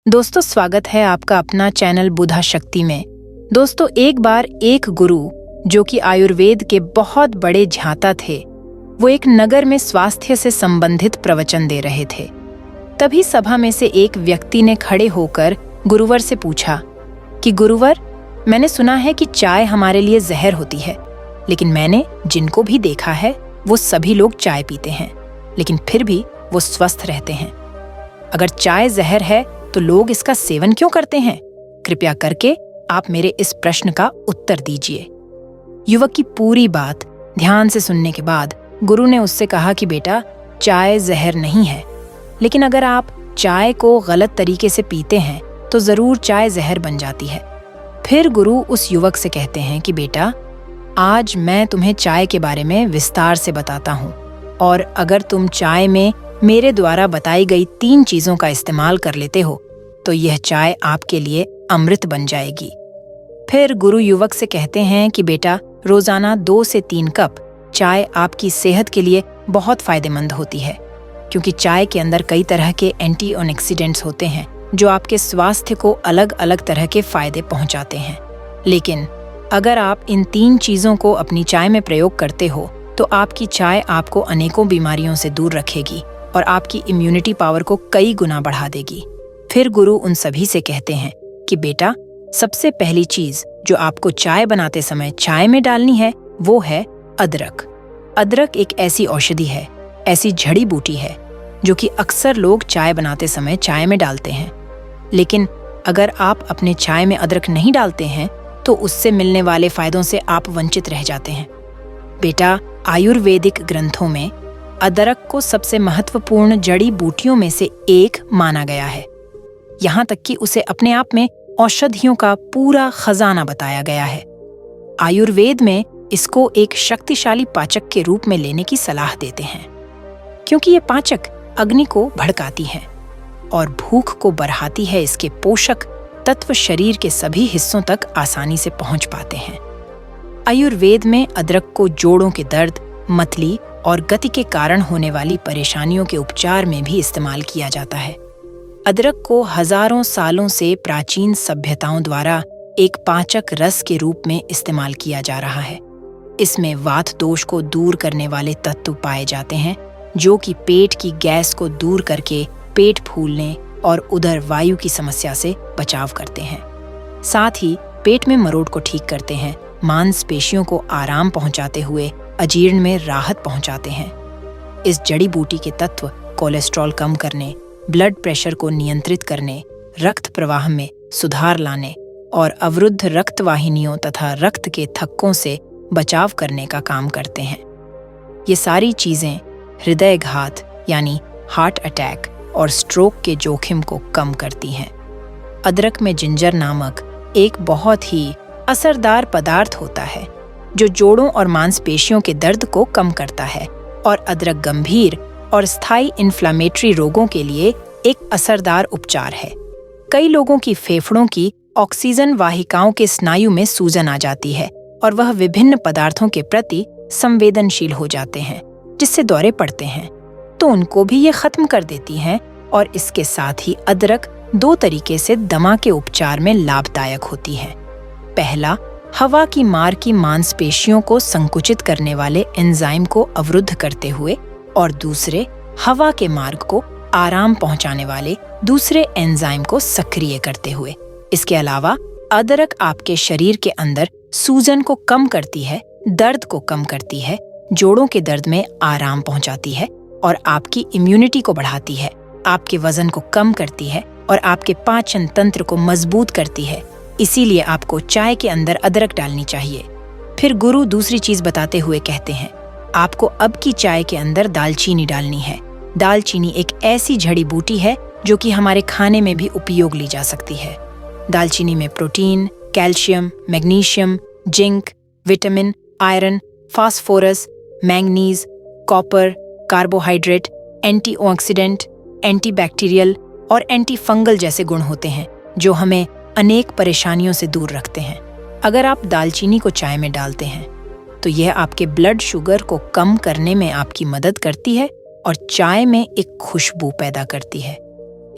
दोस्तों, स्वागत है आपका अपना चैनल बुधा शक्ति में। दोस्तों, एक बार एक गुरु जो कि आयुर्वेद के बहुत बड़े झांता थे, वो एक नगर में स्वास्थ्य से संबंधित प्रवचन दे रहे थे। तभी सभा में से एक व्यक्ति ने खड़े होकर गुरुवर से पूछा कि गुरुवर, मैंने सुना है कि चाय हमारे लिए जहर होती है, लेकिन मैंने जिनको भी देखा है वो सभी लोग चाय पीते हैं, लेकिन फिर भी वो स्वस्थ रहते हैं। अगर चाय जहर है तो लोग इसका सेवन क्यों करते हैं? कृपया करके आप मेरे इस प्रश्न का उत्तर दीजिए। युवक की पूरी बात ध्यान से सुनने के बाद गुरु ने उससे कहा कि बेटा, चाय जहर नहीं है, लेकिन अगर आप चाय को गलत तरीके से पीते हैं तो जरूर चाय जहर बन जाती है। फिर गुरु उस युवक से कहते हैं कि बेटा, आज मैं तुम्हें चाय के बारे में विस्तार से बताता हूँ, और अगर तुम चाय में मेरे द्वारा बताई गई 3 चीजों का इस्तेमाल कर लेते हो तो यह चाय आपके लिए अमृत बन जाएगी। फिर गुरु युवक से कहते हैं कि बेटा, रोजाना 2 से 3 कप चाय आपकी सेहत के लिए बहुत फायदेमंद होती है, क्योंकि चाय के अंदर कई तरह के एंटीऑक्सीडेंट्स होते हैं जो आपके स्वास्थ्य को अलग अलग तरह के फायदे पहुंचाते हैं। लेकिन अगर आप इन 3 चीजों को अपनी चाय में प्रयोग करते हो तो आपकी चाय आपको अनेकों बीमारियों से दूर रखेगी और आपकी इम्यूनिटी पावर को कई गुना बढ़ा देगी। फिर गुरु उन सभी से कहते हैं कि बेटा, सबसे पहली चीज जो आपको चाय बनाते समय चाय में डालनी है वो है अदरक। अदरक एक ऐसी औषधि है, ऐसी जड़ी बूटी है जो कि अक्सर लोग चाय बनाते समय चाय में डालते हैं, लेकिन अगर आप अपने चाय में अदरक नहीं डालते हैं तो उससे मिलने वाले फायदों से आप वंचित रह जाते हैं। बेटा, आयुर्वेदिक ग्रंथों में अदरक को सबसे महत्वपूर्ण जड़ी बूटियों में से एक माना गया है। यहाँ तक कि उसे अपने आप में औषधियों का पूरा खजाना बताया गया है। आयुर्वेद में इसको एक शक्तिशाली पाचक के रूप में लेने की सलाह देते हैं, क्योंकि ये पाचक अग्नि को भड़काती है और भूख को बढ़ाती है। इसके पोषक तत्व शरीर के सभी हिस्सों तक आसानी से पहुंच पाते हैं। आयुर्वेद में अदरक को जोड़ों के दर्द, मतली और गति के कारण होने वाली परेशानियों के उपचार में भी इस्तेमाल किया जाता है। अदरक को हजारों सालों से प्राचीन सभ्यताओं द्वारा एक पाचक रस के रूप में इस्तेमाल किया जा रहा है। इसमें वात दोष को दूर करने वाले तत्व पाए जाते हैं, जो कि पेट की गैस को दूर करके पेट फूलने और उदर वायु की समस्या से बचाव करते हैं। साथ ही पेट में मरोड़ को ठीक करते हैं, मांसपेशियों को आराम पहुंचाते हुए अजीर्ण में राहत पहुंचाते हैं। इस जड़ी बूटी के तत्व कोलेस्ट्रॉल कम करने, ब्लड प्रेशर को नियंत्रित करने, रक्त प्रवाह में सुधार लाने और अवरुद्ध रक्त वाहिनियों तथा रक्त के थक्कों से बचाव करने का काम करते हैं। ये सारी चीजें हृदयघात यानी हार्ट अटैक और स्ट्रोक के जोखिम को कम करती हैं। अदरक में जिंजर नामक एक बहुत ही असरदार पदार्थ होता है जो जोड़ों और मांसपेशियों के दर्द को कम करता है, और अदरक गंभीर और स्थायी इन्फ्लामेटरी रोगों के लिए एक असरदार उपचार है। कई लोगों की फेफड़ों की ऑक्सीजन वाहिकाओं के स्नायु में सूजन आ जाती है और वह विभिन्न पदार्थों के प्रति संवेदनशील हो जाते हैं, जिससे दौरे पड़ते हैं, तो उनको भी ये खत्म कर देती हैं। और इसके साथ ही अदरक 2 तरीके से दमा के उपचार में लाभदायक होती है। पहला, हवा की मार की मांसपेशियों को संकुचित करने वाले एंजाइम को अवरुद्ध करते हुए, और दूसरे, हवा के मार्ग को आराम पहुंचाने वाले दूसरे एंजाइम को सक्रिय करते हुए। इसके अलावा अदरक आपके शरीर के अंदर सूजन को कम करती है, दर्द को कम करती है, जोड़ों के दर्द में आराम पहुंचाती है और आपकी इम्यूनिटी को बढ़ाती है, आपके वजन को कम करती है और आपके पाचन तंत्र को मजबूत करती है। इसीलिए आपको चाय के अंदर अदरक डालनी चाहिए। फिर गुरु दूसरी चीज बताते हुए कहते हैं, आपको अब की चाय के अंदर दालचीनी डालनी है। दालचीनी एक ऐसी जड़ी बूटी है जो कि हमारे खाने में भी उपयोग ली जा सकती है। दालचीनी में protein, calcium, magnesium, zinc, vitamin, iron, phosphorus, manganese, copper, carbohydrate, antioxidant, antibacterial और एंटी फंगल जैसे गुण होते हैं जो हमें अनेक परेशानियों से दूर रखते हैं। अगर आप दालचीनी को चाय में डालते हैं तो यह आपके ब्लड शुगर को कम करने में आपकी मदद करती है और चाय में एक खुशबू पैदा करती है।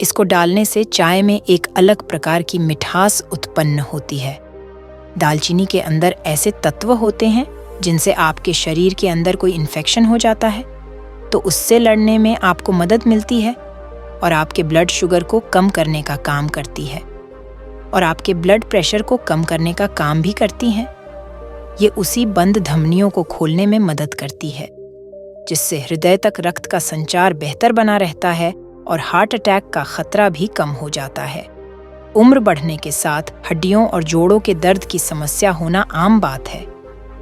इसको डालने से चाय में एक अलग प्रकार की मिठास उत्पन्न होती है। दालचीनी के अंदर ऐसे तत्व होते हैं जिनसे आपके शरीर के अंदर कोई इन्फेक्शन हो जाता है, तो उससे लड़ने में आपको मदद मिलती है और आपके ब्लड शुगर को कम करने का काम करती है और आपके ब्लड प्रेशर को कम करने का काम भी करती हैं। ये उसी बंद धमनियों को खोलने में मदद करती है, जिससे हृदय तक रक्त का संचार बेहतर बना रहता है और हार्ट अटैक का खतरा भी कम हो जाता है। उम्र बढ़ने के साथ हड्डियों और जोड़ों के दर्द की समस्या होना आम बात है।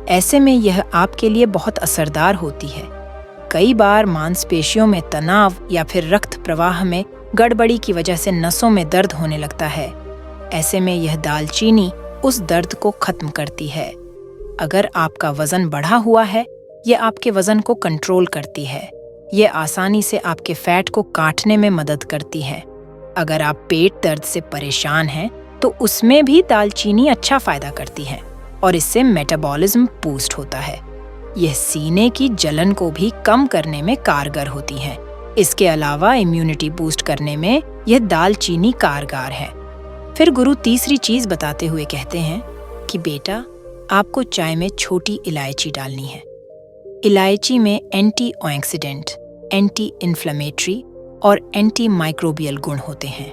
ऐसे में यह आपके लिए बहुत असरदार होती है। कई बार मांसपेशियों में तनाव या फिर रक्त प्रवाह में गड़बड़ी की वजह से नसों में दर्द होने लगता है। ऐसे में यह दालचीनी उस दर्द को खत्म करती है। अगर आपका वजन बढ़ा हुआ है, यह आपके वजन को कंट्रोल करती है। यह आसानी से आपके फैट को काटने में मदद करती है। अगर आप पेट दर्द से परेशान हैं, तो उसमें भी दालचीनी अच्छा फायदा करती है और इससे मेटाबॉलिज्म बूस्ट होता है। यह सीने की जलन को भी कम करने में कारगर होती है। इसके अलावा इम्यूनिटी बूस्ट करने में यह दालचीनी कारगर है। फिर गुरु तीसरी चीज बताते हुए कहते हैं कि बेटा, आपको चाय में छोटी इलायची डालनी है। इलायची में एंटीऑक्सीडेंट, एंटी इन्फ्लेमेटरी और एंटी माइक्रोबियल गुण होते हैं।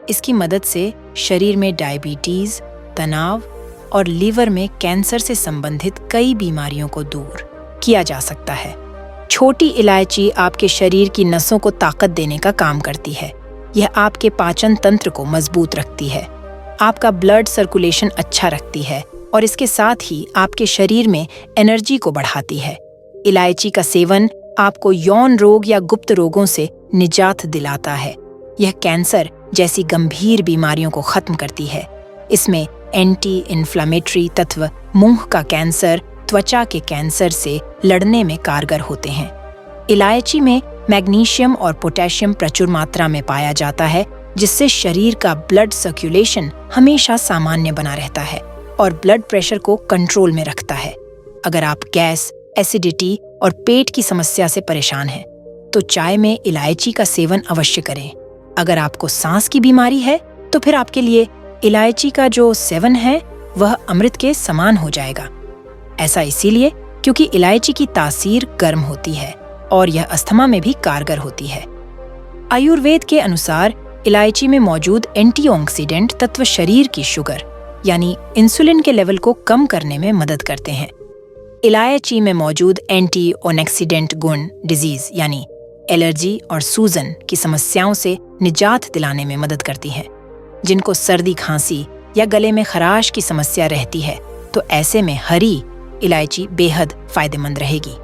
इसकी मदद से शरीर में डायबिटीज, तनाव और लीवर में कैंसर से संबंधित कई बीमारियों को दूर किया जा सकता है। छोटी इलायची आपके शरीर की नसों को ताकत देने का काम करती है। यह आपके पाचन तंत्र को मजबूत रखती है, आपका ब्लड सर्कुलेशन अच्छा रखती है और इसके साथ ही आपके शरीर में एनर्जी को बढ़ाती है। इलायची का सेवन आपको यौन रोग या गुप्त रोगों से निजात दिलाता है। यह कैंसर जैसी गंभीर बीमारियों को खत्म करती है। इसमें एंटी इन्फ्लेमेटरी तत्व मुंह का कैंसर, त्वचा के कैंसर से लड़ने में कारगर होते हैं। इलायची में मैग्नीशियम और पोटेशियम प्रचुर मात्रा में पाया जाता है, जिससे शरीर का ब्लड सर्कुलेशन हमेशा सामान्य बना रहता है और ब्लड प्रेशर को कंट्रोल में रखता है। अगर आप गैस, एसिडिटी और पेट की समस्या से परेशान हैं, तो चाय में इलायची का सेवन अवश्य करें। अगर आपको सांस की बीमारी है, तो फिर आपके लिए इलायची का जो सेवन है वह अमृत के समान हो जाएगा। ऐसा इसीलिए क्योंकि इलायची की तासीर गर्म होती है और यह अस्थमा में भी कारगर होती है। आयुर्वेद के अनुसार इलायची में मौजूद एंटीऑक्सीडेंट तत्व शरीर की शुगर यानी इंसुलिन के लेवल को कम करने में मदद करते हैं। इलायची में मौजूद एंटीऑक्सीडेंट गुण डिजीज यानी एलर्जी और सूजन की समस्याओं से निजात दिलाने में मदद करती हैं। जिनको सर्दी, खांसी या गले में खराश की समस्या रहती है, तो ऐसे में हरी इलायची बेहद फायदेमंद रहेगी।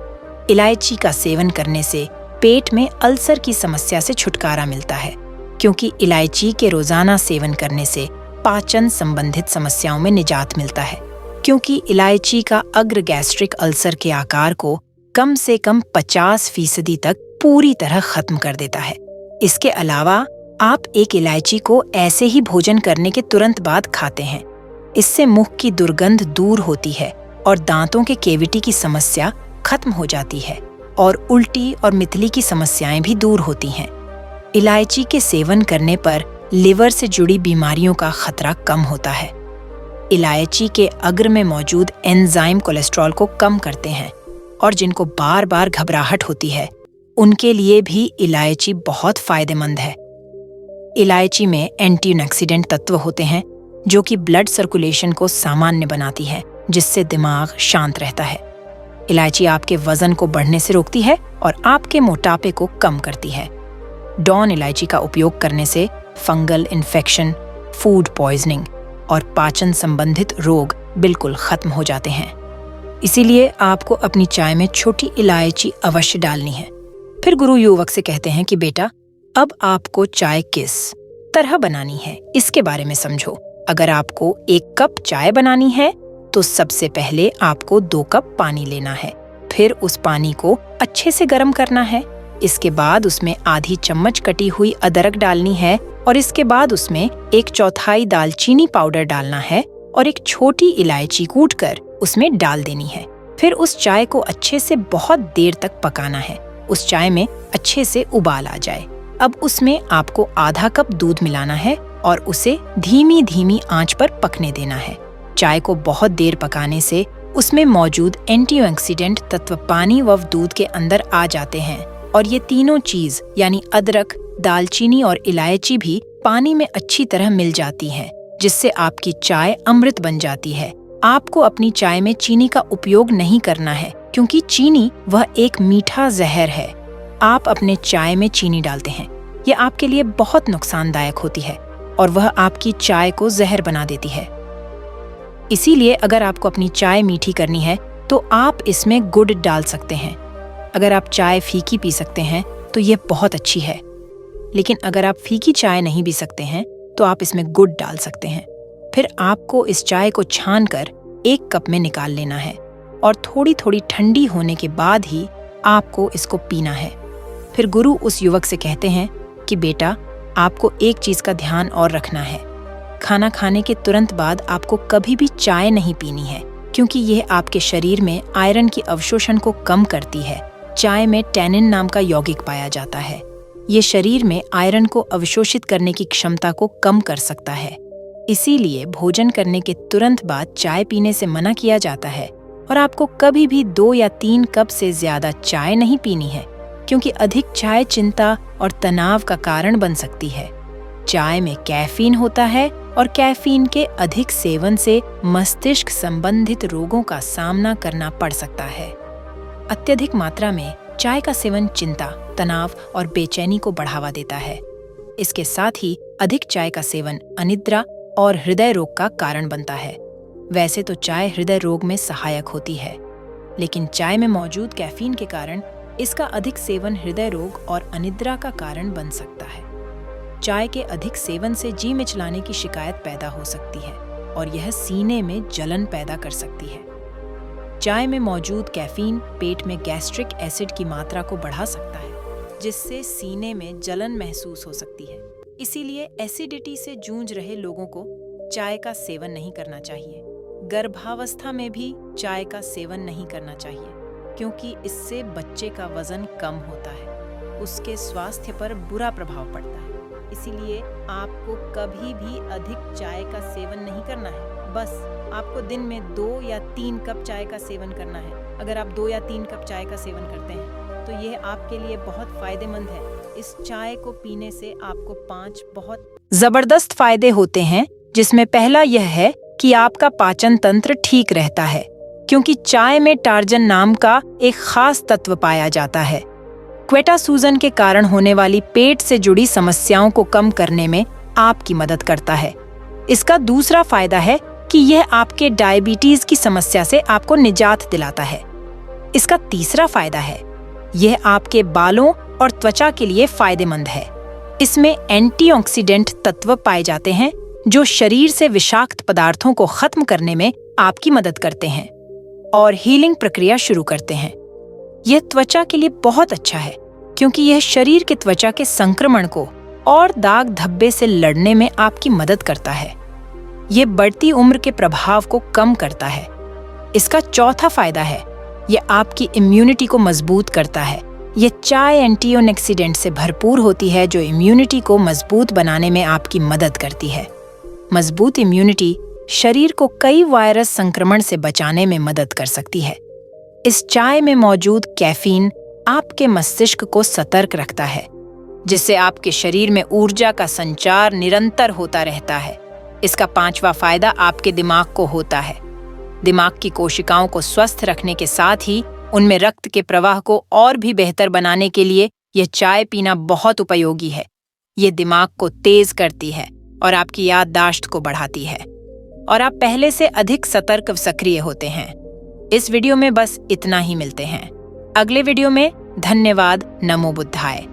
इलायची का सेवन करने से पेट में अल्सर की समस्या से छुटकारा मिलता है, क्योंकि इलायची के रोजाना सेवन करने से पाचन संबंधित समस्याओं में निजात मिलता है, क्योंकि इलायची का अग्र गैस्ट्रिक अल्सर के आकार को कम से कम 50% तक पूरी तरह खत्म कर देता है। इसके अलावा आप एक इलायची को ऐसे ही भोजन करने के तुरंत बाद खाते हैं। इससे मुंह की दुर्गंध दूर होती है और दांतों के केविटी की समस्या खत्म हो जाती है और उल्टी और मितली की समस्याएं भी दूर होती हैं। इलायची के सेवन करने पर लिवर से जुड़ी बीमारियों का खतरा कम होता है। इलायची के अग्र में मौजूद एंजाइम कोलेस्ट्रॉल को कम करते हैं और जिनको बार बार घबराहट होती है, उनके लिए भी इलायची बहुत फायदेमंद है। इलायची में एंटीऑक्सीडेंट तत्व होते हैं जो कि ब्लड सर्कुलेशन को सामान्य बनाती है, जिससे दिमाग शांत रहता है। इलायची आपके वजन को बढ़ने से रोकती है और आपके मोटापे को कम करती है। डॉन इलायची का उपयोग करने से फंगल इन्फेक्शन, फूड पॉइजनिंग और पाचन संबंधित रोग बिल्कुल खत्म हो जाते हैं। इसीलिए आपको अपनी चाय में छोटी इलायची अवश्य डालनी है। फिर गुरु युवक से कहते हैं कि बेटा, अब आपको चाय किस तरह बनानी है, इसके बारे में समझो। अगर आपको 1 कप चाय बनानी है, तो सबसे पहले आपको 2 कप पानी लेना है। फिर उस पानी को अच्छे से गर्म करना है। इसके बाद उसमें आधी चम्मच कटी हुई अदरक डालनी है और इसके बाद उसमें 1/4 दालचीनी पाउडर डालना है और एक छोटी इलायची कूटकर उसमें डाल देनी है। फिर उस चाय को अच्छे से बहुत देर तक पकाना है। उस चाय में अच्छे से उबाल आ जाए। अब उसमें आपको आधा कप दूध मिलाना है और उसे धीमी धीमी आंच पर पकने देना है। चाय को बहुत देर पकाने से उसमें मौजूद एंटीऑक्सीडेंट तत्व पानी व दूध के अंदर आ जाते हैं और ये तीनों चीज यानी अदरक, दालचीनी और इलायची भी पानी में अच्छी तरह मिल जाती हैं, जिससे आपकी चाय अमृत बन जाती है। आपको अपनी चाय में चीनी का उपयोग नहीं करना है, क्योंकि चीनी वह एक मीठा जहर है। आप अपने चाय में चीनी डालते हैं, यह आपके लिए बहुत नुकसानदायक होती है और वह आपकी चाय को जहर बना देती है। इसीलिए अगर आपको अपनी चाय मीठी करनी है तो आप इसमें गुड़ डाल सकते हैं। अगर आप चाय फीकी पी सकते हैं तो यह बहुत अच्छी है, लेकिन अगर आप फीकी चाय नहीं पी सकते हैं तो आप इसमें गुड़ डाल सकते हैं। फिर आपको इस चाय को छानकर 1 कप में निकाल लेना है और थोड़ी थोड़ी ठंडी होने के बाद ही आपको इसको पीना है। फिर गुरु उस युवक से कहते हैं कि बेटा, आपको एक चीज का ध्यान और रखना है। खाना खाने के तुरंत बाद आपको कभी भी चाय नहीं पीनी है, क्योंकि यह आपके शरीर में आयरन की अवशोषण को कम करती है। चाय में टैनिन नाम का यौगिक पाया जाता है। ये शरीर में आयरन को अवशोषित करने की क्षमता को कम कर सकता है। इसीलिए भोजन करने के तुरंत बाद चाय पीने से मना किया जाता है और आपको कभी भी 2 या 3 कप से ज्यादा चाय नहीं पीनी है, क्योंकि अधिक चाय चिंता और तनाव का कारण बन सकती है। चाय में कैफीन होता है और कैफीन के अधिक सेवन से मस्तिष्क संबंधित रोगों का सामना करना पड़ सकता है। अत्यधिक मात्रा में चाय का सेवन चिंता, तनाव और बेचैनी को बढ़ावा देता है। इसके साथ ही अधिक चाय का सेवन अनिद्रा और हृदय रोग का कारण बनता है। वैसे तो चाय हृदय रोग में सहायक होती है, लेकिन चाय में मौजूद कैफीन के कारण इसका अधिक सेवन हृदय रोग और अनिद्रा का कारण बन सकता है। चाय के अधिक सेवन से जी मिचलाने की शिकायत पैदा हो सकती है और यह सीने में जलन पैदा कर सकती है। चाय में मौजूद कैफीन पेट में गैस्ट्रिक एसिड की मात्रा को बढ़ा सकता है, जिससे सीने में जलन महसूस हो सकती है। इसीलिए एसिडिटी से जूझ रहे लोगों को चाय का सेवन नहीं करना चाहिए। गर्भावस्था में भी चाय का सेवन नहीं करना चाहिए, क्योंकि इससे बच्चे का वजन कम होता है, उसके स्वास्थ्य पर बुरा प्रभाव पड़ता है। इसीलिए आपको कभी भी अधिक चाय का सेवन नहीं करना है। बस आपको दिन में 2 या 3 कप चाय का सेवन करना है। अगर आप 2 या 3 कप चाय का सेवन करते हैं तो यह आपके लिए बहुत फायदेमंद है। इस चाय को पीने से आपको 5 बहुत जबरदस्त फायदे होते हैं, जिसमें पहला यह है कि आपका पाचन तंत्र ठीक रहता है, क्योंकि चाय में टार्जन नाम का एक खास तत्व पाया जाता है। क्वेटा सूजन के कारण होने वाली पेट से जुड़ी समस्याओं को कम करने में आपकी मदद करता है। इसका दूसरा फायदा है कि यह आपके डायबिटीज की समस्या से आपको निजात दिलाता है। इसका तीसरा फायदा है, यह आपके बालों और त्वचा के लिए फायदेमंद है। इसमें एंटीऑक्सीडेंट तत्व पाए जाते हैं जो शरीर से विषाक्त पदार्थों को खत्म करने में आपकी मदद करते हैं और हीलिंग प्रक्रिया शुरू करते हैं। यह त्वचा के लिए बहुत अच्छा है, क्योंकि यह शरीर के त्वचा के संक्रमण को और दाग धब्बे से लड़ने में आपकी मदद करता है। यह बढ़ती उम्र के प्रभाव को कम करता है। इसका चौथा फायदा है, यह आपकी इम्यूनिटी को मजबूत करता है। यह चाय एंटीऑक्सीडेंट से भरपूर होती है, जो इम्यूनिटी को मजबूत बनाने में आपकी मदद करती है। मजबूत इम्यूनिटी शरीर को कई वायरस संक्रमण से बचाने में मदद कर सकती है। इस चाय में मौजूद कैफीन आपके मस्तिष्क को सतर्क रखता है, जिससे आपके शरीर में ऊर्जा का संचार निरंतर होता रहता है। इसका 5वां फायदा आपके दिमाग को होता है। दिमाग की कोशिकाओं को स्वस्थ रखने के साथ ही उनमें रक्त के प्रवाह को और भी बेहतर बनाने के लिए यह चाय पीना बहुत उपयोगी है। ये दिमाग को तेज करती है और आपकी याददाश्त को बढ़ाती है और आप पहले से अधिक सतर्क व सक्रिय होते हैं। इस वीडियो में बस इतना ही। मिलते हैं अगले वीडियो में। धन्यवाद। नमो बुद्धाय।